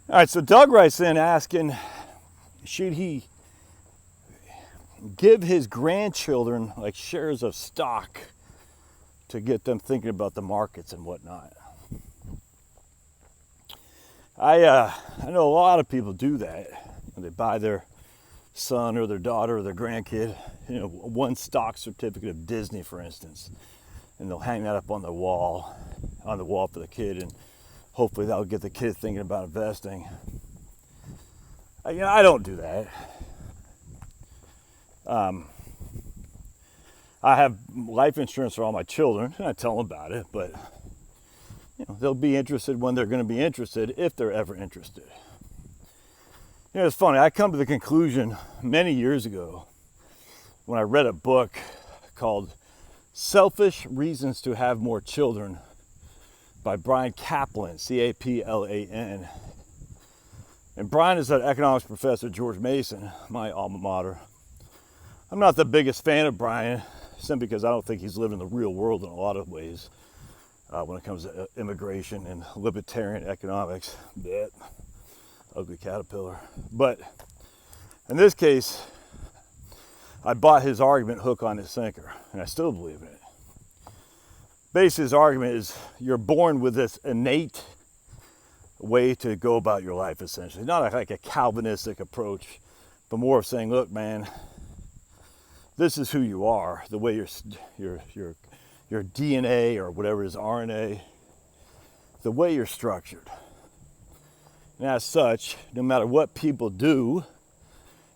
All right, so Doug writes in asking, should he give his grandchildren like shares of stock to get them thinking about the markets and whatnot? I know a lot of people do that. They buy their son or their daughter or their grandkid, one stock certificate of Disney, for instance, and they'll hang that up on the wall for the kid, and hopefully that'll get the kid thinking about investing. I don't do that. I have life insurance for all my children, and I tell them about it, but they'll be interested when they're going to be interested, if they're ever interested. It's funny, I come to the conclusion many years ago when I read a book called Selfish Reasons to Have More Children by Brian Kaplan, Caplan. And Brian is an economics professor at George Mason, my alma mater. I'm not the biggest fan of Brian, simply because I don't think he's living in the real world in a lot of ways when it comes to immigration and libertarian economics. That ugly caterpillar. But in this case, I bought his argument hook on his sinker, and I still believe in it. Basically, his argument is you're born with this innate way to go about your life, essentially. Not like a Calvinistic approach, but more of saying, look, man, this is who you are, the way your DNA or whatever it is, RNA, the way you're structured. And as such, no matter what people do,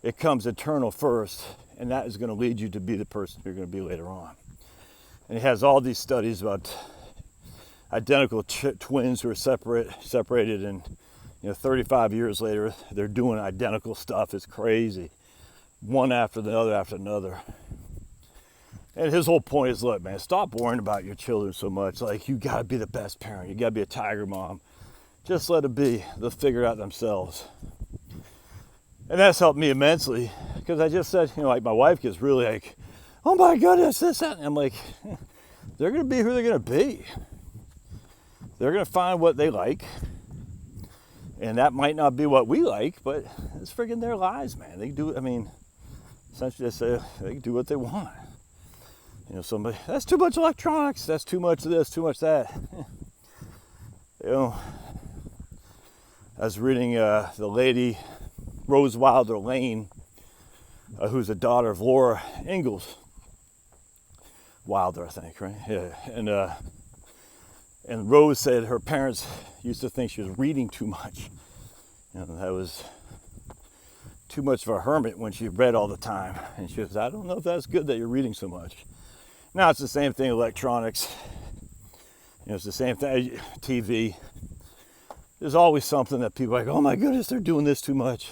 it comes internal first, and that is going to lead you to be the person you're going to be later on. And he has all these studies about identical twins who are separated, and 35 years later, they're doing identical stuff. It's crazy. One after the other after another. And his whole point is, look, man, stop worrying about your children so much. Like, you got to be the best parent. You got to be a tiger mom. Just let it be. They'll figure it out themselves. And that's helped me immensely, because I just said, like, my wife gets really like, oh my goodness, this, that. And I'm like, they're going to be who they're going to be. They're going to find what they like. And that might not be what we like, but it's friggin' their lives, man. They do, essentially they can do what they want. Somebody, that's too much electronics, that's too much of this, too much that. I was reading the lady, Rose Wilder Lane, who's the daughter of Laura Ingalls Wilder, I think, right? Yeah. And Rose said her parents used to think she was reading too much. That was too much of a hermit when she read all the time. And she was, I don't know if that's good that you're reading so much. Now it's the same thing, electronics. It's the same thing, TV. There's always something that people are like, oh my goodness, they're doing this too much.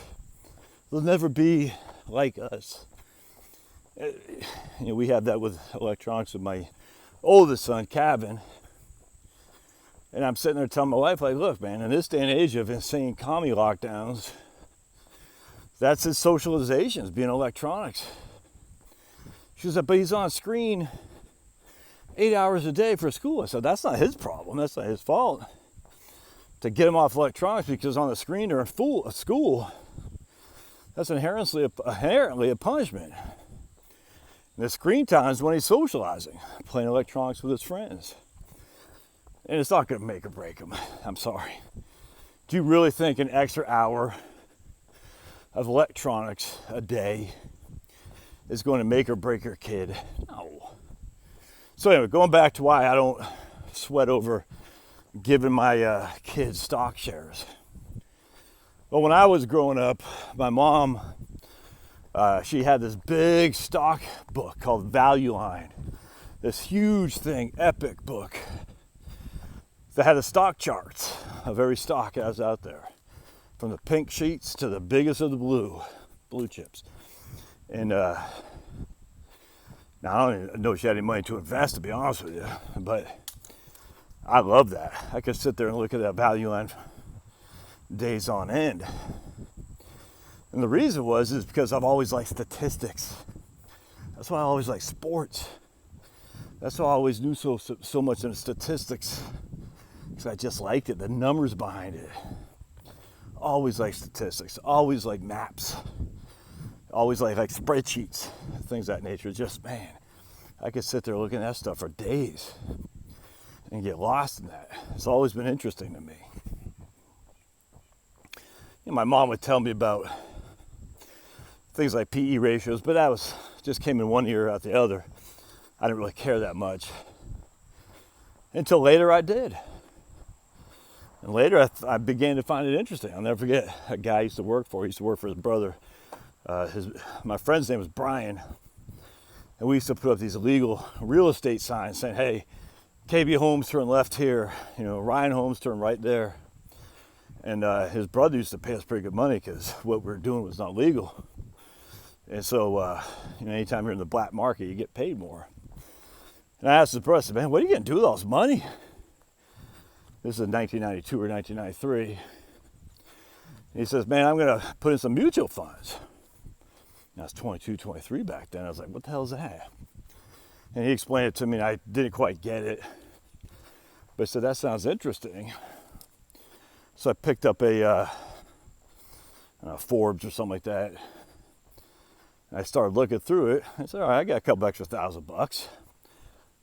They'll never be like us. We have that with electronics with my oldest son, Kevin. And I'm sitting there telling my wife, like, look, man, in this day and age of insane commie lockdowns, that's his socialization, is being electronics. She said, but he's on screen 8 hours a day for school. I said, that's not his problem. That's not his fault. To get him off electronics because on the screen they're in school, that's inherently a punishment. And the screen time is when he's socializing, playing electronics with his friends. And it's not going to make or break him. I'm sorry. Do you really think an extra hour of electronics a day is going to make or break your kid? No. So anyway, going back to why I don't sweat over giving my kids stock shares. Well, when I was growing up, my mom, she had this big stock book called Value Line. This huge thing, epic book that had the stock charts of every stock that was out there, from the pink sheets to the biggest of the blue chips. And now I don't even know if she had any money to invest, to be honest with you, but I love that. I could sit there and look at that Value Line days on end. And the reason is because I've always liked statistics. That's why I always liked sports. That's why I always knew so much in statistics, because I just liked it, the numbers behind it. always like statistics, always like maps, always like spreadsheets, things of that nature. Just, man, I could sit there looking at that stuff for days and get lost in that. It's always been interesting to me. You know, my mom would tell me about things like PE ratios, but that was just came in one ear out the other. I didn't really care that much until later I did. And later I began to find it interesting. I'll never forget a guy I used to work for. He used to work for his brother. My friend's name was Brian. And we used to put up these illegal real estate signs saying, hey, KB Homes turn left here, you know, Ryan Homes turn right there. And his brother used to pay us pretty good money because what we were doing was not legal. And so, you know, anytime you're in the black market, you get paid more. And I asked his brother, I said, man, what are you going to do with all this money? This is 1992 or 1993. And he says, man, I'm going to put in some mutual funds. And I was 22, 23 back then. I was like, what the hell is that? And he explained it to me, and I didn't quite get it. But I said, that sounds interesting. So I picked up a Forbes or something like that. And I started looking through it. I said, all right, I got a couple extra $1,000.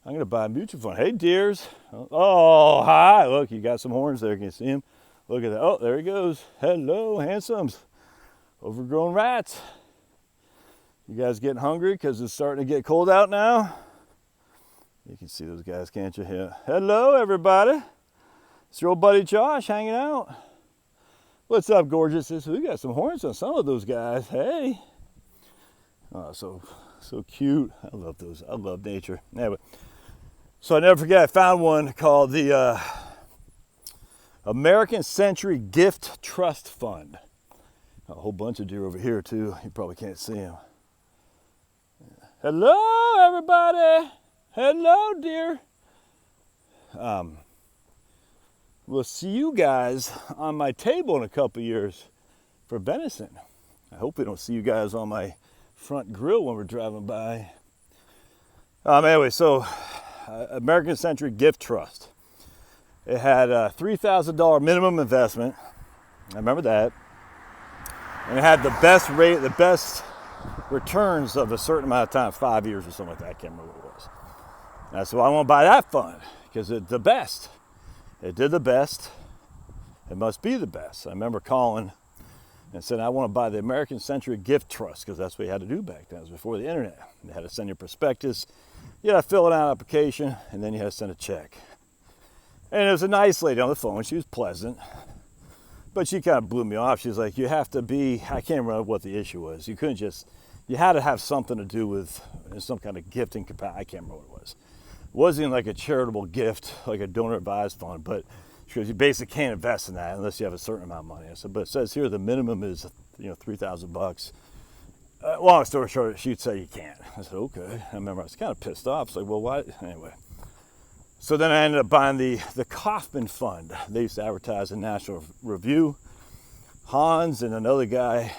I'm going to buy a mutual fund. Hey, dears. Oh, hi. Look, you got some horns there. Can you see him? Look at that. Oh, there he goes. Hello, handsomes. Overgrown rats. You guys getting hungry because it's starting to get cold out now? You can see those guys, can't you? Yeah. Hello, everybody. It's your old buddy Josh hanging out. What's up, gorgeous? We got some horns on some of those guys. Hey. Oh, so cute. I love those. I love nature. Anyway. So I never forget, I found one called the American Century Gift Trust Fund. A whole bunch of deer over here too. You probably can't see them. Hello, everybody. Hello, dear. We'll see you guys on my table in a couple years for venison. I hope we don't see you guys on my front grill when we're driving by. Anyway, so American Century Gift Trust. It had a $3,000 minimum investment. I remember that. And it had the best rate, the best returns of a certain amount of time, 5 years or something like that. I can't remember what it was. And so I want to buy that fund because it's the best. It did the best. It must be the best. I remember calling and said, I want to buy the American Century Gift Trust because that's what you had to do back then. It was before the internet. You had to send your prospectus. You had to fill out an application, and then you had to send a check. And it was a nice lady on the phone. She was pleasant. But she kind of blew me off. She was like, you have to be, I can't remember what the issue was. You couldn't just, you had to have something to do with some kind of gifting capacity. I can't remember what it was. It wasn't like a charitable gift, like a donor advised fund, but because you basically can't invest in that unless you have a certain amount of money. I said, but it says here the minimum is, $3,000. Long story short, she'd say you can't. I said, okay. I remember I was kind of pissed off. It's like, well, why? Anyway. So then I ended up buying the Kaufman Fund. They used to advertise in National Review. Hans and another guy.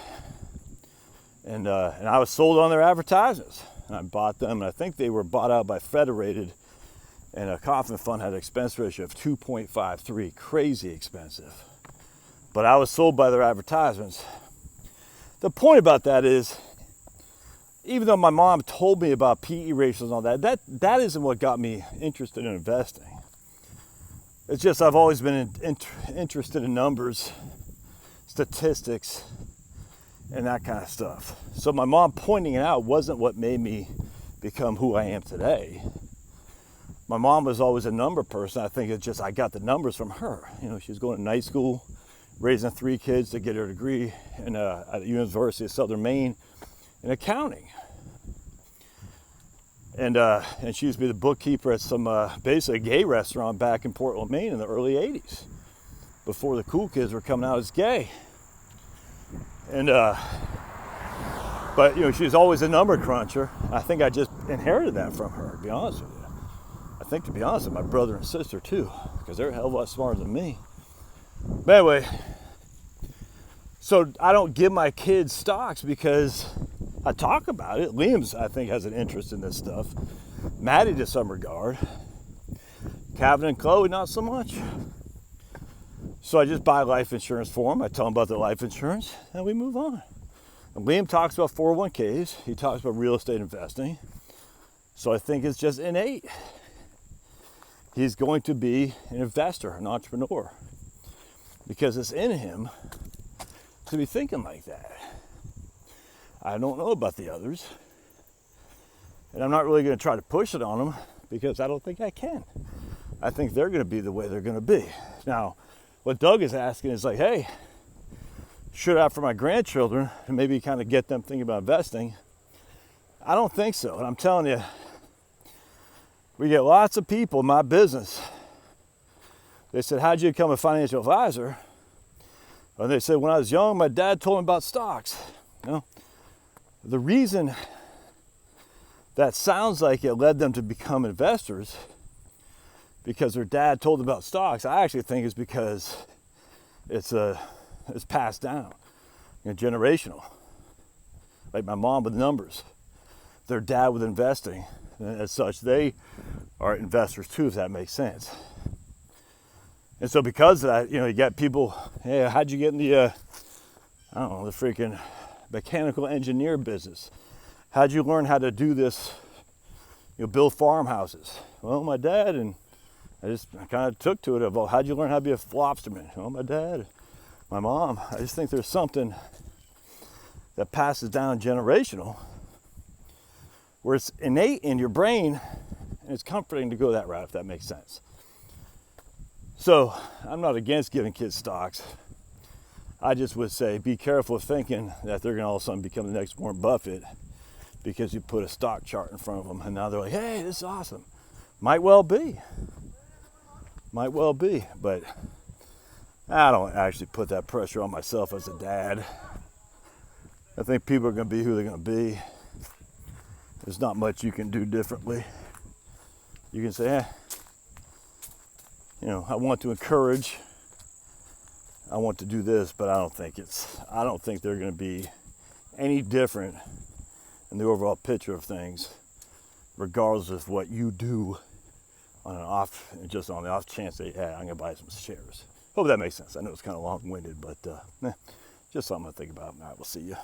And I was sold on their advertisements. And I bought them. And I think they were bought out by Federated. And a Kaufman Fund had an expense ratio of 2.53. Crazy expensive. But I was sold by their advertisements. The point about that is, even though my mom told me about PE ratios and all that isn't what got me interested in investing. It's just I've always been interested in numbers, statistics, and that kind of stuff. So my mom pointing it out wasn't what made me become who I am today. My mom was always a number person. I think it's just I got the numbers from her. You know, she was going to night school, raising 3 kids to get her degree at the University of Southern Maine in accounting. And she used to be the bookkeeper at some basically a gay restaurant back in Portland, Maine in the early 80s, before the cool kids were coming out as gay. And but she was always a number cruncher. I think I just inherited that from her, to be honest with you. I think, to be honest with my brother and sister too, because they're a hell of a lot smarter than me. But anyway, so I don't give my kids stocks because I talk about it. Liam's, I think, has an interest in this stuff. Maddie, to some regard. Calvin and Chloe, not so much. So I just buy life insurance for them. I tell them about their life insurance, and we move on. And Liam talks about 401ks. He talks about real estate investing. So I think it's just innate. He's going to be an investor, an entrepreneur, because it's in him to be thinking like that. I don't know about the others, and I'm not really going to try to push it on them because I don't think I can. I think they're going to be the way they're going to be. Now, what Doug is asking is like, hey, should I, for my grandchildren, and maybe kind of get them thinking about investing? I don't think so. And I'm telling you, we get lots of people in my business. They said, how'd you become a financial advisor? And they said, when I was young, my dad told me about stocks. You know, the reason that sounds like it led them to become investors because their dad told them about stocks, I actually think is because it's passed down, generational. Like my mom with numbers, their dad with investing. And as such, they are investors too, if that makes sense. And so because of that, you got people, hey, how'd you get in the, the freaking mechanical engineer business? How'd you learn how to do this, build farmhouses? Well, my dad, and I kind of took to it of, well, how'd you learn how to be a lobsterman? Well, my dad, my mom. I just think there's something that passes down generational where it's innate in your brain, and it's comforting to go that route, if that makes sense. So I'm not against giving kids stocks. I just would say be careful of thinking that they're going to all of a sudden become the next Warren Buffett because you put a stock chart in front of them, and now they're like, hey, this is awesome. Might well be, but I don't actually put that pressure on myself as a dad. I think people are going to be who they're going to be. There's not much you can do differently. You can say, I want to encourage, I want to do this, but I don't think they're going to be any different in the overall picture of things, regardless of what you do on the off chance that, I'm going to buy some shares. Hope that makes sense. I know it's kind of long-winded, but just something to think about. All right, we'll see you.